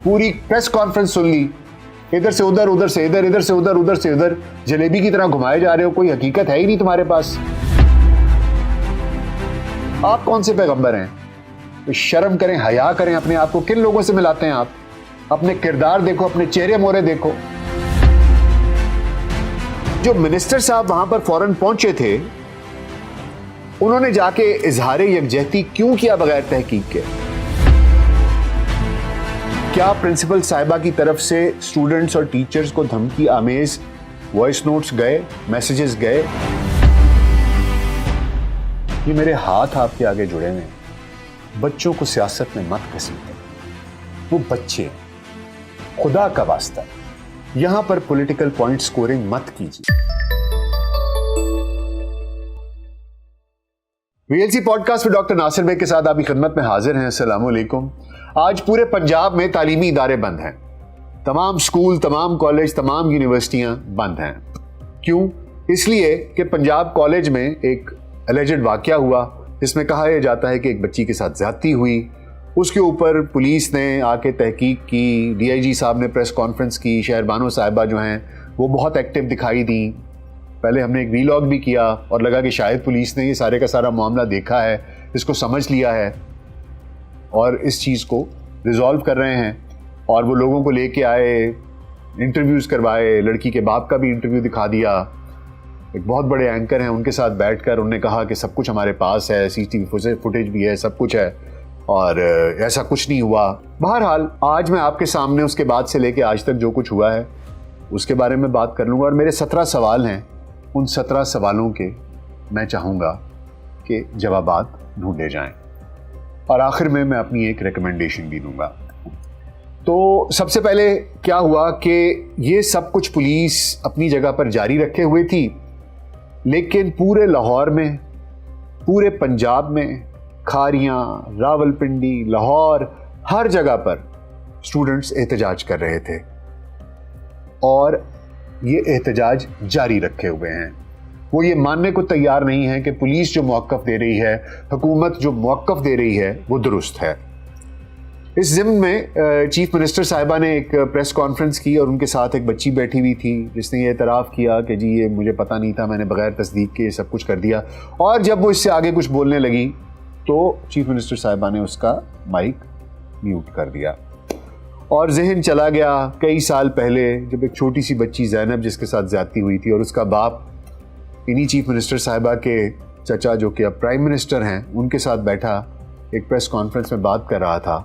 पूरी press conference सुन ली, इधर से उधर, उधर से इधर, इधर से उधर, उधर से इधर, जलेबी की तरह घुमाए जा रहे हो, कोई हकीकत है ही नहीं तुम्हारे पास। आप कौन से पैगंबर हैं? तो शर्म करें, हया करें अपने आप को। किन लोगों से मिलाते हैं आप? अपने किरदार देखो, अपने चेहरे मोहरे देखो। जो मिनिस्टर साहब वहां पर फौरन पहुंचे थे, उन्होंने जाके इजहारे यकजहती क्यों किया बगैर तहकीक के? क्या प्रिंसिपल साहिबा की तरफ से स्टूडेंट्स और टीचर्स को धमकी आमेज वॉइस नोट्स गए, मैसेजेस गए? ये मेरे हाथ आपके आगे जुड़े हुए हैं। बच्चों को सियासत में मत घसीटें, वो बच्चे हैं, खुदा का वास्ता यहां पर पॉलिटिकल पॉइंट स्कोरिंग मत कीजिए। वीएलसी पॉडकास्ट में डॉक्टर नासिर भाई के साथ आपकी खिदमत में हाजिर हैं। अस्सलाम वालेकुम। आज पूरे पंजाब में तालीमी इदारे बंद हैं। तमाम स्कूल, तमाम कॉलेज, तमाम यूनिवर्सिटियां बंद हैं। क्यों? इसलिए कि पंजाब कॉलेज में एक एलिजेड वाकया हुआ जिसमें कहा यह जाता है कि एक बच्ची के साथ ज्यादती हुई। उसके ऊपर पुलिस ने आके तहकीक की, डीआईजी साहब ने प्रेस कॉन्फ्रेंस की, शहरबानो साहिबा जो हैं वो बहुत एक्टिव दिखाई दी। पहले हमने एक वीलॉग भी किया और लगा कि शायद पुलिस ने ये सारे का सारा मामला देखा है, इसको समझ लिया है और इस चीज़ को रिजॉल्व कर रहे हैं। और वो लोगों को लेके आए, इंटरव्यूज़ करवाए, लड़की के बाप का भी इंटरव्यू दिखा दिया। एक बहुत बड़े एंकर हैं, उनके साथ बैठकर उन्होंने कहा कि सब कुछ हमारे पास है, सीसीटीवी फुटेज भी है, सब कुछ है और ऐसा कुछ नहीं हुआ। बहरहाल आज मैं आपके सामने उसके बाद से लेके आज तक जो कुछ हुआ है उसके बारे में बात कर लूँगा। और मेरे 17 सवाल हैं, उन 17 सवालों के मैं चाहूँगा कि जवाबात ढूंढे जाएं और आखिर में मैं अपनी एक रिकमेंडेशन भी दूंगा। तो सबसे पहले क्या हुआ कि ये सब कुछ पुलिस अपनी जगह पर जारी रखे हुए थी, लेकिन पूरे लाहौर में, पूरे पंजाब में, खारियां, रावलपिंडी, लाहौर, हर जगह पर स्टूडेंट्स एहतजाज कर रहे थे और ये एहतजाज जारी रखे हुए हैं। वो ये मानने को तैयार नहीं है कि पुलिस जो मौक़िफ़ दे रही है, हुकूमत जो मौक़िफ़ दे रही है, वो दुरुस्त है। इस ज़िम्न में चीफ मिनिस्टर साहिबा ने एक प्रेस कॉन्फ्रेंस की और उनके साथ एक बच्ची बैठी हुई थी जिसने ये एतराफ़ किया कि जी ये मुझे पता नहीं था, मैंने बग़ैर तस्दीक के सब कुछ कर दिया। और जब वो इससे आगे कुछ बोलने लगी तो चीफ मिनिस्टर साहिबा ने उसका माइक म्यूट कर दिया और जहन चला गया कई साल पहले जब एक छोटी सी बच्ची ज़ैनब जिसके साथ ज़्यादती हुई थी और उसका बाप इन्हीं चीफ मिनिस्टर साहिबा के चचा जो कि अब प्राइम मिनिस्टर हैं, उनके साथ बैठा एक प्रेस कॉन्फ्रेंस में बात कर रहा था,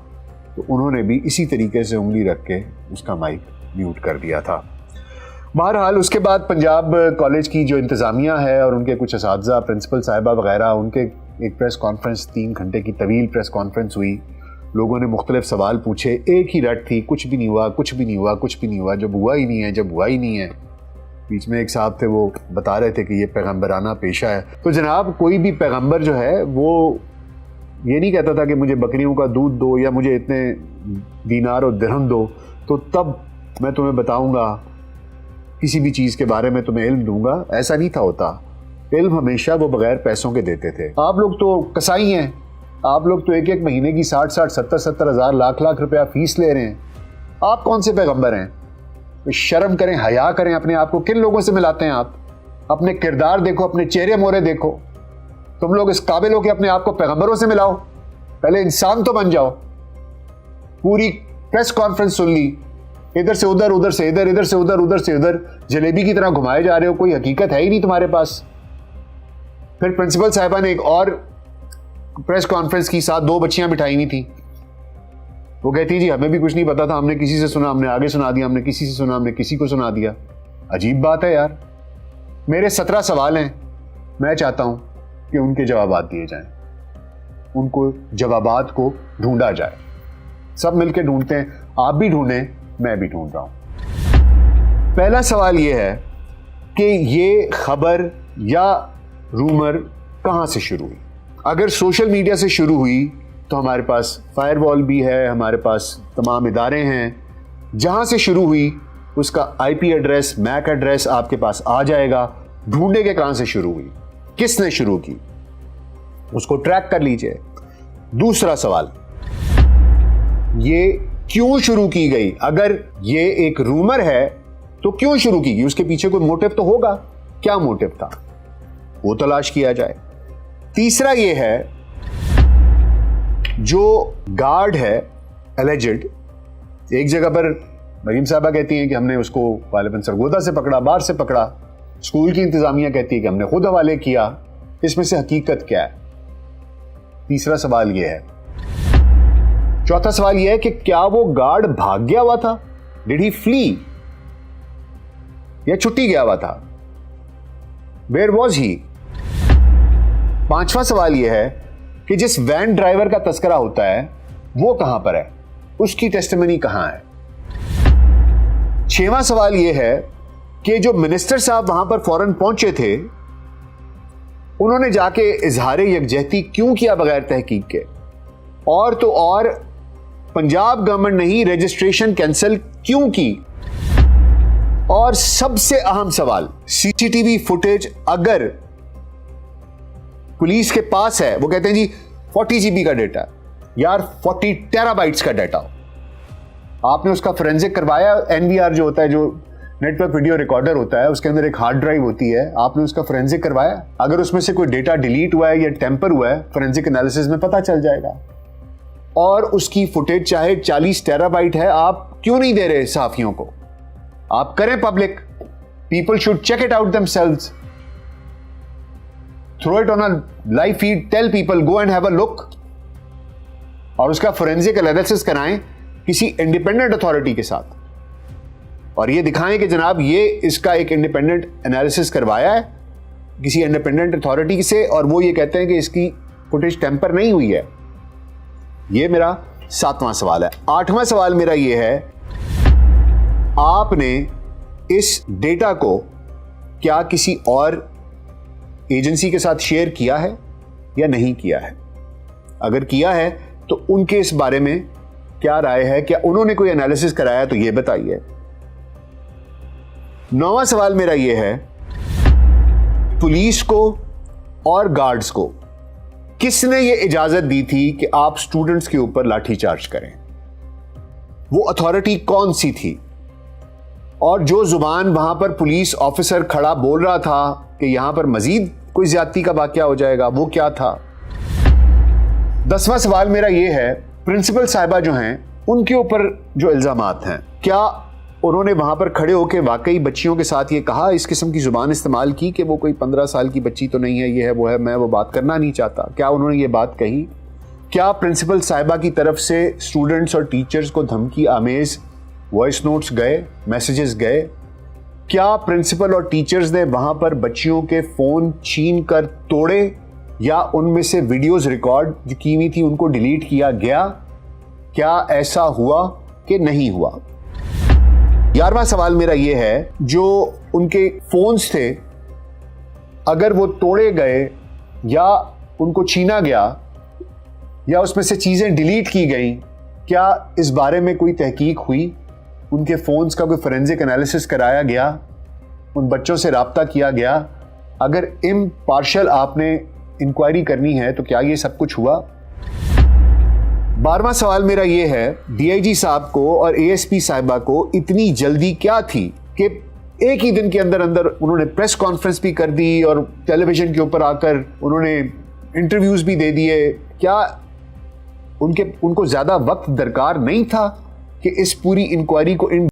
तो उन्होंने भी इसी तरीके से उंगली रख के उसका माइक म्यूट कर दिया था। बहरहाल उसके बाद पंजाब कॉलेज की जो इंतज़ामिया है और उनके कुछ असातिज़ा, प्रिंसिपल साहिबा वगैरह, उनके एक प्रेस कॉन्फ्रेंस, 3 घंटे की तवील प्रेस कॉन्फ्रेंस हुई। लोगों ने मुख्तलिफ सवाल पूछे, एक ही रट थी, कुछ भी नहीं हुआ, कुछ भी नहीं हुआ, कुछ भी नहीं हुआ, जब हुआ ही नहीं है, जब हुआ ही नहीं है। बीच में एक साहब थे, वो बता रहे थे कि ये पैगम्बराना पेशा है। तो जनाब, कोई भी पैगम्बर जो है वो ये नहीं कहता था कि मुझे बकरियों का दूध दो या मुझे इतने दीनार और दिरहम दो तो तब मैं तुम्हें बताऊंगा, किसी भी चीज़ के बारे में तुम्हें इल्म दूंगा। ऐसा नहीं था होता। इल्म हमेशा वो बगैर पैसों के देते थे। आप लोग तो कसाई हैं, आप लोग तो एक महीने की 60-60, 70-70 हज़ार, लाख रुपया फीस ले रहे हैं। आप कौन से पैगंबर हैं? तो शर्म करें, हया करें अपने आप को। किन लोगों से मिलाते हैं आप? अपने किरदार देखो, अपने चेहरे मोहरे देखो। तुम लोग इस काबिल हो कि अपने आप को पैगंबरों से मिलाओ? पहले इंसान तो बन जाओ। पूरी प्रेस कॉन्फ्रेंस सुन ली, इधर से उधर, उधर से इधर, इधर से उधर, उधर से इधर, जलेबी की तरह घुमाए जा रहे हो, कोई हकीकत है ही नहीं तुम्हारे पास। फिर प्रिंसिपल साहिबा ने एक और प्रेस कॉन्फ्रेंस की, साथ 2 बच्चियां बिठाई हुई थी। वो कहती जी हमें भी कुछ नहीं पता था, हमने किसी से सुना, हमने आगे सुना दिया, हमने किसी से सुना, हमने किसी को सुना दिया। अजीब बात है यार। मेरे 17 सवाल हैं, मैं चाहता हूं कि उनके जवाबात दिए जाएं, उनको जवाबात को ढूंढा जाए। सब मिलकर ढूंढते हैं, आप भी ढूंढें, मैं भी ढूंढ रहा हूं। पहला सवाल यह है कि ये खबर या रूमर कहां से शुरू हुई? अगर सोशल मीडिया से शुरू हुई तो हमारे पास फायरवॉल भी है, हमारे पास तमाम इदारे हैं। जहां से शुरू हुई उसका आईपी एड्रेस, मैक एड्रेस आपके पास आ जाएगा। ढूंढे के कहां से शुरू हुई, किसने शुरू की, उसको ट्रैक कर लीजिए। दूसरा सवाल, ये क्यों शुरू की गई? अगर ये एक रूमर है तो क्यों शुरू की गई? उसके पीछे कोई मोटिव तो होगा। क्या मोटिव था वो तलाश किया जाए। तीसरा ये है, जो गार्ड है एलिजेड, एक जगह पर मरीम साहबा कहती हैं कि हमने उसको गालिबन सरगोदा से पकड़ा, बाहर से पकड़ा। स्कूल की इंतजामिया कहती है कि हमने खुद हवाले किया। इसमें से हकीकत क्या है? तीसरा सवाल यह है। चौथा सवाल यह है कि क्या वो गार्ड भाग गया हुआ था? Did he flee? या छुट्टी गया हुआ था? Where was he? पांचवा सवाल यह है कि जिस वैन ड्राइवर का तस्करा होता है वो कहां पर है? उसकी टेस्टिमनी कहां है? छठवां सवाल यह है कि जो मिनिस्टर साहब वहां पर फौरन पहुंचे थे, उन्होंने जाके इजहार यकजहती क्यों किया बगैर तहकीक के? और तो और पंजाब गवर्नमेंट ने ही रजिस्ट्रेशन कैंसिल क्यों की? और सबसे अहम सवाल, सीसीटीवी फुटेज अगर पुलिस के पास है, वो कहते हैं जी 40 GB का डेटा, यार 40 टेराबाइट्स का डेटा, आपने उसका फोरेंसिक करवाया? एनवीआर जो होता है, जो नेटवर्क वीडियो रिकॉर्डर होता है, उसके अंदर एक हार्ड ड्राइव होती है, आपने उसका फोरेंसिक करवाया? अगर उसमें से कोई डेटा डिलीट हुआ है या टेम्पर हुआ है, फोरेंसिक एनालिसिस में पता चल जाएगा। और उसकी फुटेज चाहे 40 टेराबाइट है, आप क्यों नहीं दे रहे सहाफियों को? आप करें public, people should check it out themselves, throw it on a live feed, tell people go and have a look, और उसका फोरेंसिक एनालिसिस कराएं किसी इंडिपेंडेंट अथॉरिटी के साथ, और ये दिखाएं कि जनाब ये इसका एक इंडिपेंडेंट एनालिसिस करवाया है किसी इंडिपेंडेंट अथॉरिटी से, और वो ये कहते हैं कि इसकी फुटेज टेम्पर नहीं हुई है। ये मेरा 7वां सवाल है। 8वां सवाल मेरा ये है, आपने इस डेटा को क्या किसी और एजेंसी के साथ शेयर किया है या नहीं किया है? अगर किया है तो उनके इस बारे में क्या राय है? क्या उन्होंने कोई एनालिसिस कराया? तो यह बताइए। 9वां सवाल मेरा यह है, पुलिस को और गार्ड्स को किसने यह इजाजत दी थी कि आप स्टूडेंट्स के ऊपर लाठीचार्ज करें? वो अथॉरिटी कौन सी थी? और जो जुबान वहां पर पुलिस ऑफिसर खड़ा बोल रहा था कि यहां पर मजीद कोई ज्यादती का वाकया हो जाएगा, वो क्या था? 10वां सवाल मेरा यह है, प्रिंसिपल साहिबा जो हैं उनके ऊपर जो इल्जामात हैं, क्या उन्होंने वहां पर खड़े होकर वाकई बच्चियों के साथ ये कहा, इस किस्म की जुबान इस्तेमाल की कि वो कोई 15 साल की बच्ची तो नहीं है, ये है वो है, मैं वो बात करना नहीं चाहता? क्या उन्होंने ये बात कही? क्या प्रिंसिपल साहिबा की तरफ से स्टूडेंट्स और टीचर्स को धमकी आमेज वॉइस नोट्स गए, मैसेजेस गए? क्या प्रिंसिपल और टीचर्स ने वहां पर बच्चियों के फोन छीन कर तोड़े, या उनमें से वीडियोस रिकॉर्ड जो की हुई थी उनको डिलीट किया गया? क्या ऐसा हुआ कि नहीं हुआ? 11वां सवाल मेरा यह है, जो उनके फोन्स थे अगर वो तोड़े गए या उनको छीना गया या उसमें से चीजें डिलीट की गई, क्या इस बारे में कोई तहकीक हुई? उनके फोन्स का कोई फोरेंसिक एनालिसिस कराया गया? उन बच्चों से राब्ता किया गया? अगर इम्पार्शियल आपने इंक्वायरी करनी है तो क्या ये सब कुछ हुआ? 12वां सवाल मेरा यह है, डीआईजी साहब को और एएसपी साहिबा को इतनी जल्दी क्या थी कि एक ही दिन के अंदर अंदर उन्होंने प्रेस कॉन्फ्रेंस भी कर दी और टेलीविजन के ऊपर आकर उन्होंने इंटरव्यूज भी दे दिए? क्या उनको ज्यादा वक्त दरकार नहीं था कि इस पूरी इंक्वायरी को इन